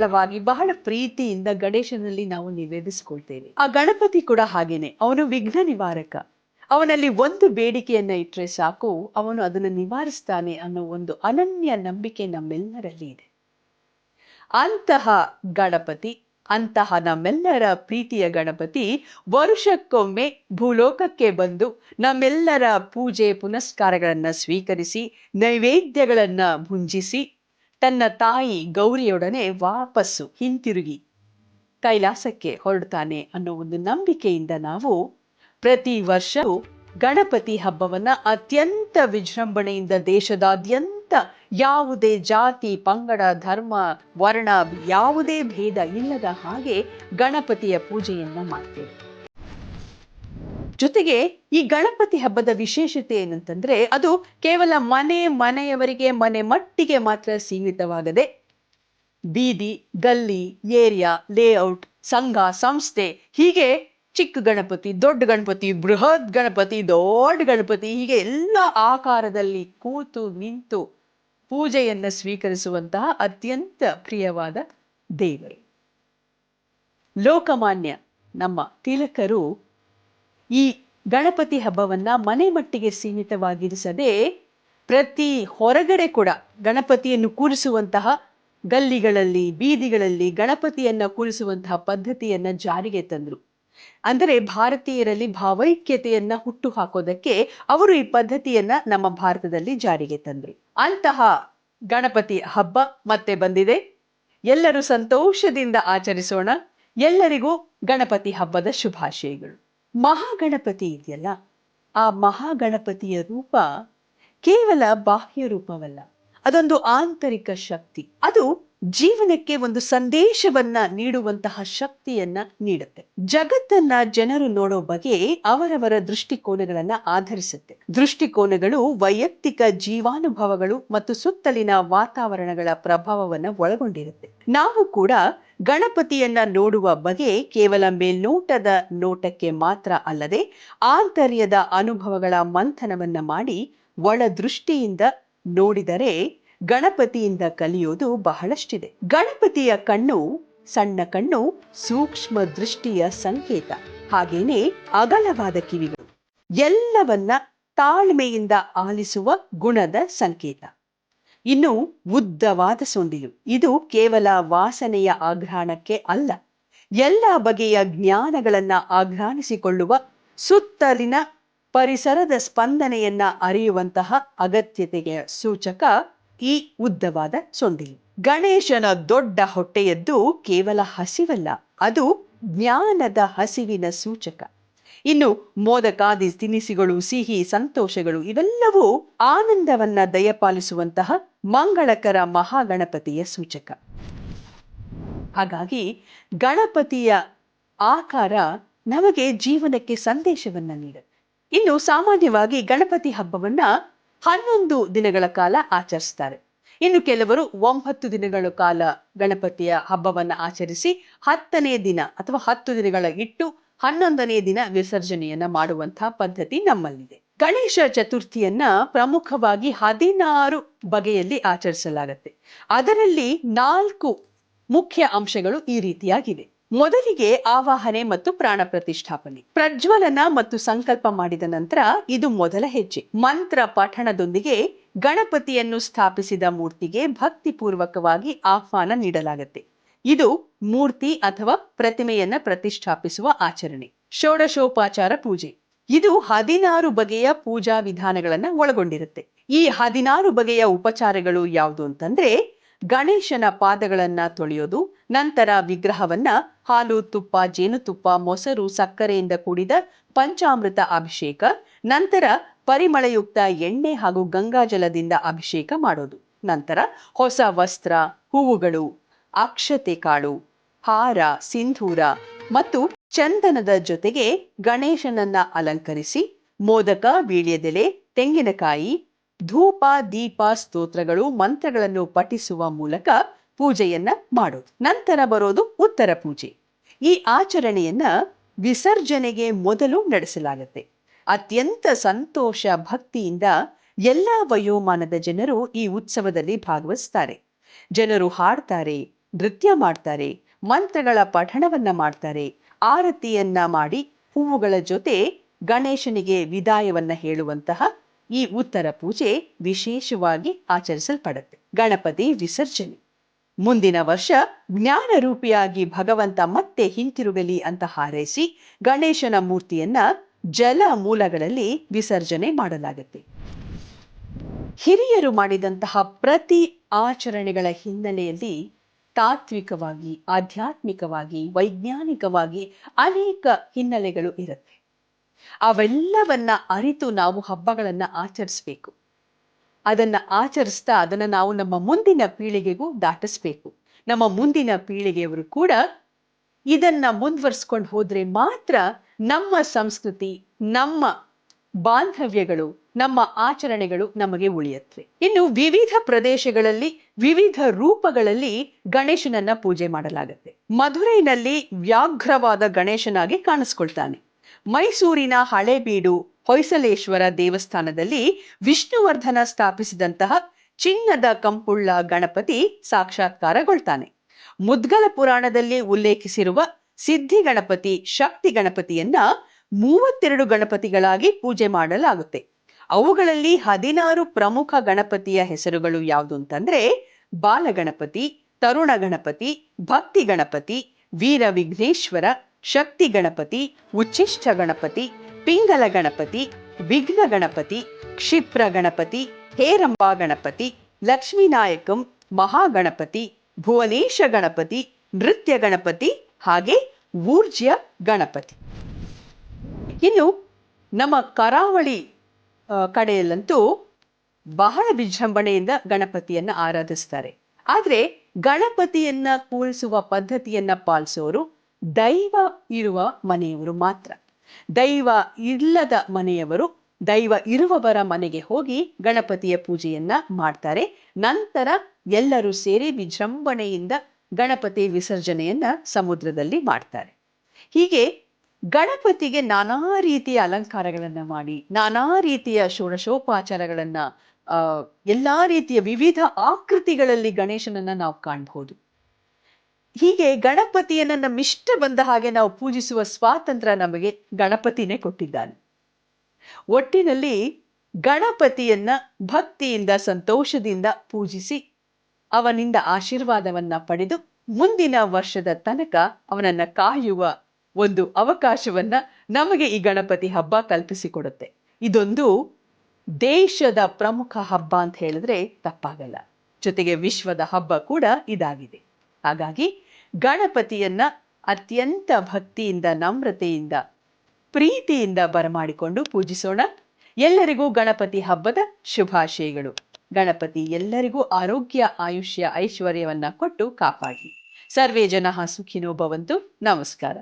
ವಾಗಿ ಬಹಳ ಪ್ರೀತಿಯಿಂದ ಗಣೇಶನಲ್ಲಿ ನಾವು ನಿವೇದಿಸಿಕೊಳ್ತೇವೆ. ಆ ಗಣಪತಿ ಕೂಡ ಹಾಗೇನೆ, ಅವನು ವಿಘ್ನ ನಿವಾರಕ. ಅವನಲ್ಲಿ ಒಂದು ಬೇಡಿಕೆಯನ್ನ ಇಟ್ಟರೆ ಸಾಕು, ಅವನು ಅದನ್ನು ನಿವಾರಿಸ್ತಾನೆ ಅನ್ನೋ ಒಂದು ಅನನ್ಯ ನಂಬಿಕೆ ನಮ್ಮೆಲ್ಲರಲ್ಲಿ ಇದೆ. ಅಂತಹ ಗಣಪತಿ, ಅಂತಹ ನಮ್ಮೆಲ್ಲರ ಪ್ರೀತಿಯ ಗಣಪತಿ ವರ್ಷಕ್ಕೊಮ್ಮೆ ಭೂಲೋಕಕ್ಕೆ ಬಂದು ನಮ್ಮೆಲ್ಲರ ಪೂಜೆ ಪುನಸ್ಕಾರಗಳನ್ನ ಸ್ವೀಕರಿಸಿ ನೈವೇದ್ಯಗಳನ್ನ ಭುಂಜಿಸಿ ತನ್ನ ತಾಯಿ ಗೌರಿಯೊಡನೆ ವಾಪಸ್ಸು ಹಿಂತಿರುಗಿ ಕೈಲಾಸಕ್ಕೆ ಹೊರಡ್ತಾನೆ ಅನ್ನೋ ಒಂದು ನಂಬಿಕೆಯಿಂದ ನಾವು ಪ್ರತಿ ವರ್ಷವೂ ಗಣಪತಿ ಹಬ್ಬವನ್ನ ಅತ್ಯಂತ ವಿಜೃಂಭಣೆಯಿಂದ ದೇಶದಾದ್ಯಂತ ಯಾವುದೇ ಜಾತಿ ಪಂಗಡ ಧರ್ಮ ವರ್ಣ ಯಾವುದೇ ಭೇದ ಇಲ್ಲದ ಹಾಗೆ ಗಣಪತಿಯ ಪೂಜೆಯನ್ನ ಮಾಡ್ತೇವೆ. ಜೊತೆಗೆ ಈ ಗಣಪತಿ ಹಬ್ಬದ ವಿಶೇಷತೆ ಏನಂತಂದ್ರೆ, ಅದು ಕೇವಲ ಮನೆಯವರಿಗೆ ಮನೆ ಮಟ್ಟಿಗೆ ಮಾತ್ರ ಸೀಮಿತವಾಗದೆ ಬೀದಿ ಗಲ್ಲಿ ಏರಿಯಾ ಲೇಔಟ್ ಸಂಘ ಸಂಸ್ಥೆ ಹೀಗೆ ಚಿಕ್ಕ ಗಣಪತಿ ದೊಡ್ಡ ಗಣಪತಿ ಬೃಹತ್ ಗಣಪತಿ ದೊಡ್ಡ ಗಣಪತಿ ಹೀಗೆ ಎಲ್ಲ ಆಕಾರದಲ್ಲಿ ಕೂತು ನಿಂತು ಪೂಜೆಯನ್ನ ಸ್ವೀಕರಿಸುವಂತಹ ಅತ್ಯಂತ ಪ್ರಿಯವಾದ ದೇವರು. ಲೋಕಮಾನ್ಯ ನಮ್ಮ ತಿಲಕರು ಈ ಗಣಪತಿ ಹಬ್ಬವನ್ನ ಮನೆ ಮಟ್ಟಿಗೆ ಸೀಮಿತವಾಗಿರಿಸದೆ ಪ್ರತಿ ಹೊರಗಡೆ ಕೂಡ ಗಣಪತಿಯನ್ನು ಕೂರಿಸುವಂತಹ ಗಲ್ಲಿಗಳಲ್ಲಿ ಬೀದಿಗಳಲ್ಲಿ ಗಣಪತಿಯನ್ನ ಕೂರಿಸುವಂತಹ ಪದ್ಧತಿಯನ್ನ ಜಾರಿಗೆ ತಂದ್ರು. ಅಂದರೆ ಭಾರತೀಯರಲ್ಲಿ ಭಾವೈಕ್ಯತೆಯನ್ನ ಹುಟ್ಟು ಹಾಕೋದಕ್ಕೆ ಅವರು ಈ ಪದ್ಧತಿಯನ್ನ ನಮ್ಮ ಭಾರತದಲ್ಲಿ ಜಾರಿಗೆ ತಂದ್ರು. ಅಂತಹ ಗಣಪತಿ ಹಬ್ಬ ಮತ್ತೆ ಬಂದಿದೆ. ಎಲ್ಲರೂ ಸಂತೋಷದಿಂದ ಆಚರಿಸೋಣ. ಎಲ್ಲರಿಗೂ ಗಣಪತಿ ಹಬ್ಬದ ಶುಭಾಶಯಗಳು. ಮಹಾಗಣಪತಿ ಇದೆಯಲ್ಲ, ಆ ಮಹಾಗಣಪತಿಯ ರೂಪ ಕೇವಲ ಬಾಹ್ಯ ರೂಪವಲ್ಲ, ಅದೊಂದು ಆಂತರಿಕ ಶಕ್ತಿ. ಅದು ಜೀವನಕ್ಕೆ ಒಂದು ಸಂದೇಶವನ್ನ ನೀಡುವಂತಹ ಶಕ್ತಿಯನ್ನ ನೀಡುತ್ತೆ. ಜಗತ್ತನ್ನ ಜನರು ನೋಡೋ ಬಗೆ ಅವರವರ ದೃಷ್ಟಿಕೋನಗಳನ್ನ ಆಧರಿಸುತ್ತೆ. ದೃಷ್ಟಿಕೋನಗಳು ವೈಯಕ್ತಿಕ ಜೀವಾನುಭವಗಳು ಮತ್ತು ಸುತ್ತಲಿನ ವಾತಾವರಣಗಳ ಪ್ರಭಾವವನ್ನ ಒಳಗೊಂಡಿರುತ್ತೆ. ನಾವು ಕೂಡ ಗಣಪತಿಯನ್ನ ನೋಡುವ ಬಗೆ ಕೇವಲ ಮೇಲ್ನೋಟದ ನೋಟಕ್ಕೆ ಮಾತ್ರ ಅಲ್ಲದೆ ಆಂತರ್ಯದ ಅನುಭವಗಳ ಮಂಥನವನ್ನ ಮಾಡಿ ಒಳ ದೃಷ್ಟಿಯಿಂದ ನೋಡಿದರೆ ಗಣಪತಿಯಿಂದ ಕಲಿಯೋದು ಬಹಳಷ್ಟಿದೆ. ಗಣಪತಿಯ ಕಣ್ಣು ಸಣ್ಣ ಕಣ್ಣು ಸೂಕ್ಷ್ಮ ದೃಷ್ಟಿಯ ಸಂಕೇತ. ಹಾಗೇನೆ ಅಗಲವಾದ ಕಿವಿಗಳು ಎಲ್ಲವನ್ನ ತಾಳ್ಮೆಯಿಂದ ಆಲಿಸುವ ಗುಣದ ಸಂಕೇತ. ಇನ್ನು ಉದ್ದವಾದ ಸೊಂಡಿಲು, ಇದು ಕೇವಲ ವಾಸನೆಯ ಆಘ್ರಾಣಕ್ಕೆ ಅಲ್ಲ, ಎಲ್ಲ ಬಗೆಯ ಜ್ಞಾನಗಳನ್ನ ಆಘ್ರಾಣಿಸಿಕೊಳ್ಳುವ ಸುತ್ತಲಿನ ಪರಿಸರದ ಸ್ಪಂದನೆಯನ್ನ ಅರಿಯುವಂತಹ ಅಗತ್ಯತೆಯ ಸೂಚಕ ಈ ಉದ್ದವಾದ ಸೊಂಡಿಲು. ಗಣೇಶನ ದೊಡ್ಡ ಹೊಟ್ಟೆಯದ್ದು ಕೇವಲ ಹಸಿವಲ್ಲ, ಅದು ಜ್ಞಾನದ ಹಸಿವಿನ ಸೂಚಕ. ಇನ್ನು ಮೋದಕಾದಿ ತಿನಿಸುಗಳು ಸಿಹಿ ಸಂತೋಷಗಳು ಇವೆಲ್ಲವೂ ಆನಂದವನ್ನ ದಯಪಾಲಿಸುವಂತಹ ಮಂಗಳಕರ ಮಹಾಗಣಪತಿಯ ಸೂಚಕ. ಹಾಗಾಗಿ ಗಣಪತಿಯ ಆಕಾರ ನಮಗೆ ಜೀವನಕ್ಕೆ ಸಂದೇಶವನ್ನ ನೀಡುತ್ತೆ. ಇನ್ನು ಸಾಮಾನ್ಯವಾಗಿ ಗಣಪತಿ ಹಬ್ಬವನ್ನ 11 ದಿನಗಳ ಕಾಲ ಆಚರಿಸ್ತಾರೆ. ಇನ್ನು ಕೆಲವರು 9 ದಿನಗಳ ಕಾಲ ಗಣಪತಿಯ ಹಬ್ಬವನ್ನ ಆಚರಿಸಿ 10ನೇ ದಿನ ಅಥವಾ 10 ದಿನಗಳ ಇಟ್ಟು 11ನೇ ದಿನ ವಿಸರ್ಜನೆಯನ್ನ ಮಾಡುವಂತಹ ಪದ್ಧತಿ ನಮ್ಮಲ್ಲಿದೆ. ಗಣೇಶ ಚತುರ್ಥಿಯನ್ನ ಪ್ರಮುಖವಾಗಿ 16 ಬಗೆಯಲ್ಲಿ ಆಚರಿಸಲಾಗುತ್ತೆ. ಅದರಲ್ಲಿ 4 ಮುಖ್ಯ ಅಂಶಗಳು ಈ ರೀತಿಯಾಗಿವೆ. ಮೊದಲಿಗೆ ಆವಾಹನೆ ಮತ್ತು ಪ್ರಾಣ ಪ್ರತಿಷ್ಠಾಪನೆ. ಪ್ರಜ್ವಲನ ಮತ್ತು ಸಂಕಲ್ಪ ಮಾಡಿದ ನಂತರ ಇದು ಮೊದಲ ಹೆಜ್ಜೆ. ಮಂತ್ರ ಪಠಣದೊಂದಿಗೆ ಗಣಪತಿಯನ್ನು ಸ್ಥಾಪಿಸಿದ ಮೂರ್ತಿಗೆ ಭಕ್ತಿಪೂರ್ವಕವಾಗಿ ಆಹ್ವಾನ ನೀಡಲಾಗುತ್ತೆ. ಇದು ಮೂರ್ತಿ ಅಥವಾ ಪ್ರತಿಮೆಯನ್ನ ಪ್ರತಿಷ್ಠಾಪಿಸುವ ಆಚರಣೆ. ಷೋಡಶೋಪಚಾರ ಪೂಜೆ, ಇದು 16 ಬಗೆಯ ಪೂಜಾ ವಿಧಾನಗಳನ್ನ ಒಳಗೊಂಡಿರುತ್ತೆ. ಈ 16 ಬಗೆಯ ಉಪಚಾರಗಳು ಯಾವುದು ಅಂತಂದ್ರೆ, ಗಣೇಶನ ಪಾದಗಳನ್ನ ತೊಳೆಯೋದು, ನಂತರ ವಿಗ್ರಹವನ್ನ ಹಾಲು ತುಪ್ಪ ಜೇನುತುಪ್ಪ ಮೊಸರು ಸಕ್ಕರೆಯಿಂದ ಕೂಡಿದ ಪಂಚಾಮೃತ ಅಭಿಷೇಕ, ನಂತರ ಪರಿಮಳಯುಕ್ತ ಎಣ್ಣೆ ಹಾಗೂ ಗಂಗಾಜಲದಿಂದ ಅಭಿಷೇಕ ಮಾಡೋದು, ನಂತರ ಹೊಸ ವಸ್ತ್ರ ಹೂವುಗಳು ಅಕ್ಷತೆ ಕಾಳು ಹಾರ ಸಿಂಧೂರ ಮತ್ತು ಚಂದನದ ಜೊತೆಗೆ ಗಣೇಶನನ್ನ ಅಲಂಕರಿಸಿ ಮೋದಕ ವೀಳ್ಯದೆಲೆ ತೆಂಗಿನಕಾಯಿ ಧೂಪ ದೀಪ ಸ್ತೋತ್ರಗಳು ಮಂತ್ರಗಳನ್ನು ಪಠಿಸುವ ಮೂಲಕ ಪೂಜೆಯನ್ನ ಮಾಡೋದು. ನಂತರ ಬರೋದು ಉತ್ತರ ಪೂಜೆ. ಈ ಆಚರಣೆಯನ್ನ ವಿಸರ್ಜನೆಗೆ ಮೊದಲು ನಡೆಸಲಾಗುತ್ತೆ. ಅತ್ಯಂತ ಸಂತೋಷ ಭಕ್ತಿಯಿಂದ ಎಲ್ಲಾ ವಯೋಮಾನದ ಜನರು ಈ ಉತ್ಸವದಲ್ಲಿ ಭಾಗವಹಿಸ್ತಾರೆ. ಜನರು ಹಾಡ್ತಾರೆ, ನೃತ್ಯ ಮಾಡ್ತಾರೆ, ಮಂತ್ರಗಳ ಪಠಣವನ್ನ ಮಾಡ್ತಾರೆ, ಆರತಿಯನ್ನ ಮಾಡಿ ಹೂವುಗಳ ಜೊತೆ ಗಣೇಶನಿಗೆ ವಿದಾಯವನ್ನ ಹೇಳುವಂತಹ ಈ ಉತ್ತರ ಪೂಜೆ ವಿಶೇಷವಾಗಿ ಆಚರಿಸಲ್ಪಡುತ್ತೆ. ಗಣಪತಿ ವಿಸರ್ಜನೆ. ಮುಂದಿನ ವರ್ಷ ಜ್ಞಾನ ರೂಪಿಯಾಗಿ ಭಗವಂತ ಮತ್ತೆ ಹಿಂತಿರುಗಲಿ ಅಂತ ಹಾರೈಸಿ ಗಣೇಶನ ಮೂರ್ತಿಯನ್ನ ಜಲ ಮೂಲಗಳಲ್ಲಿ ವಿಸರ್ಜನೆ ಮಾಡಲಾಗುತ್ತೆ. ಹಿರಿಯರು ಮಾಡಿದಂತಹ ಪ್ರತಿ ಆಚರಣೆಗಳ ಹಿನ್ನೆಲೆಯಲ್ಲಿ ತಾತ್ವಿಕವಾಗಿ, ಆಧ್ಯಾತ್ಮಿಕವಾಗಿ, ವೈಜ್ಞಾನಿಕವಾಗಿ ಅನೇಕ ಹಿನ್ನೆಲೆಗಳು ಇರುತ್ತೆ. ಅವೆಲ್ಲವನ್ನ ಅರಿತು ನಾವು ಹಬ್ಬಗಳನ್ನ ಆಚರಿಸ್ಬೇಕು. ಅದನ್ನ ಆಚರಿಸ್ತಾ ಅದನ್ನ ನಾವು ನಮ್ಮ ಮುಂದಿನ ಪೀಳಿಗೆಗೂ ದಾಟಿಸ್ಬೇಕು. ನಮ್ಮ ಮುಂದಿನ ಪೀಳಿಗೆಯವರು ಕೂಡ ಇದನ್ನ ಮುಂದುವರಿಸ್ಕೊಂಡು ಹೋದ್ರೆ ಮಾತ್ರ ನಮ್ಮ ಸಂಸ್ಕೃತಿ, ನಮ್ಮ ಬಾಂಧವ್ಯಗಳು, ನಮ್ಮ ಆಚರಣೆಗಳು ನಮಗೆ ಉಳಿಯತ್ವೆ. ಇನ್ನು ವಿವಿಧ ಪ್ರದೇಶಗಳಲ್ಲಿ ವಿವಿಧ ರೂಪಗಳಲ್ಲಿ ಗಣೇಶನನ್ನ ಪೂಜೆ ಮಾಡಲಾಗುತ್ತೆ. ಮಧುರೈನಲ್ಲಿ ವ್ಯಾಘ್ರವಾದ ಗಣೇಶನಾಗಿ ಕಾಣಿಸ್ಕೊಳ್ತಾನೆ. ಮೈಸೂರಿನ ಹಳೇಬೀಡು ಹೊಯ್ಸಲೇಶ್ವರ ದೇವಸ್ಥಾನದಲ್ಲಿ ವಿಷ್ಣುವರ್ಧನ ಸ್ಥಾಪಿಸಿದಂತಹ ಚಿನ್ನದ ಕಂಪುಳ್ಳ ಗಣಪತಿ ಸಾಕ್ಷಾತ್ಕಾರಗೊಳ್ತಾನೆ. ಮುದ್ಗಲ ಪುರಾಣದಲ್ಲಿ ಉಲ್ಲೇಖಿಸಿರುವ ಸಿದ್ಧಿ ಗಣಪತಿ, ಶಕ್ತಿ ಗಣಪತಿಯನ್ನ 32 ಗಣಪತಿಗಳಾಗಿ ಪೂಜೆ ಮಾಡಲಾಗುತ್ತೆ. ಅವುಗಳಲ್ಲಿ 16 ಪ್ರಮುಖ ಗಣಪತಿಯ ಹೆಸರುಗಳು ಯಾವುದು ಅಂತಂದ್ರೆ ಬಾಲಗಣಪತಿ, ತರುಣ ಗಣಪತಿ, ಭಕ್ತಿ ಗಣಪತಿ, ವೀರ ವಿಘ್ನೇಶ್ವರ, ಶಕ್ತಿ ಗಣಪತಿ, ಉಚ್ಚಿಷ್ಟ ಗಣಪತಿ, ಪಿಂಗಲ ಗಣಪತಿ, ವಿಘ್ನ ಗಣಪತಿ, ಕ್ಷಿಪ್ರ ಗಣಪತಿ, ಹೇರಂಬ ಗಣಪತಿ, ಲಕ್ಷ್ಮೀನಾಯಕಂ, ಮಹಾಗಣಪತಿ, ಭುವನೇಶ ಗಣಪತಿ, ನೃತ್ಯ ಗಣಪತಿ, ಹಾಗೆ ಊರ್ಜ್ಯ ಗಣಪತಿ. ಇನ್ನು ನಮ್ಮ ಕರಾವಳಿ ಕಡೆಯಲ್ಲಂತೂ ಬಹಳ ವಿಜೃಂಭಣೆಯಿಂದ ಗಣಪತಿಯನ್ನ ಆರಾಧಿಸ್ತಾರೆ. ಆದ್ರೆ ಗಣಪತಿಯನ್ನ ಕೂರಿಸುವ ಪದ್ಧತಿಯನ್ನ ಪಾಲಿಸೋರು ದೈವ ಇರುವ ಮನೆಯವರು ಮಾತ್ರ. ದೈವ ಇಲ್ಲದ ಮನೆಯವರು ದೈವ ಇರುವವರ ಮನೆಗೆ ಹೋಗಿ ಗಣಪತಿಯ ಪೂಜೆಯನ್ನ ಮಾಡ್ತಾರೆ. ನಂತರ ಎಲ್ಲರೂ ಸೇರಿ ವಿಜೃಂಭಣೆಯಿಂದ ಗಣಪತಿ ವಿಸರ್ಜನೆಯನ್ನ ಸಮುದ್ರದಲ್ಲಿ ಮಾಡ್ತಾರೆ. ಹೀಗೆ ಗಣಪತಿಗೆ ನಾನಾ ರೀತಿಯ ಅಲಂಕಾರಗಳನ್ನ ಮಾಡಿ, ನಾನಾ ರೀತಿಯ ಷೋಡಶೋಪಚಾರಗಳನ್ನ ಎಲ್ಲಾ ರೀತಿಯ ವಿವಿಧ ಆಕೃತಿಗಳಲ್ಲಿ ಗಣೇಶನನ್ನ ನಾವು ಕಾಣಬಹುದು. ಹೀಗೆ ಗಣಪತಿಯನ್ನ ನಮ್ಮಿಷ್ಟ ಬಂದ ಹಾಗೆ ನಾವು ಪೂಜಿಸುವ ಸ್ವಾತಂತ್ರ್ಯ ನಮಗೆ ಗಣಪತಿನೇ ಕೊಟ್ಟಿದ್ದಾನೆ. ಒಟ್ಟಿನಲ್ಲಿ ಗಣಪತಿಯನ್ನ ಭಕ್ತಿಯಿಂದ, ಸಂತೋಷದಿಂದ ಪೂಜಿಸಿ ಅವನಿಂದ ಆಶೀರ್ವಾದವನ್ನ ಪಡೆದು ಮುಂದಿನ ವರ್ಷದ ತನಕ ಅವನನ್ನ ಕಾಯುವ ಒಂದು ಅವಕಾಶವನ್ನ ನಮಗೆ ಈ ಗಣಪತಿ ಹಬ್ಬ ಕಲ್ಪಿಸಿಕೊಡುತ್ತೆ. ಇದೊಂದು ದೇಶದ ಪ್ರಮುಖ ಹಬ್ಬ ಅಂತ ಹೇಳಿದ್ರೆ ತಪ್ಪಾಗಲ್ಲ. ಜೊತೆಗೆ ವಿಶ್ವದ ಹಬ್ಬ ಕೂಡ ಇದಾಗಿದೆ. ಹಾಗಾಗಿ ಗಣಪತಿಯನ್ನ ಅತ್ಯಂತ ಭಕ್ತಿಯಿಂದ, ನಮ್ರತೆಯಿಂದ, ಪ್ರೀತಿಯಿಂದ ಬರಮಾಡಿಕೊಂಡು ಪೂಜಿಸೋಣ. ಎಲ್ಲರಿಗೂ ಗಣಪತಿ ಹಬ್ಬದ ಶುಭಾಶಯಗಳು. ಗಣಪತಿ ಎಲ್ಲರಿಗೂ ಆರೋಗ್ಯ, ಆಯುಷ್ಯ, ಐಶ್ವರ್ಯವನ್ನ ಕೊಟ್ಟು ಕಾಪಾಡಿ. ಸರ್ವೇ ಜನಃ ಸುಖಿನೋ ಭವಂತು. ನಮಸ್ಕಾರ.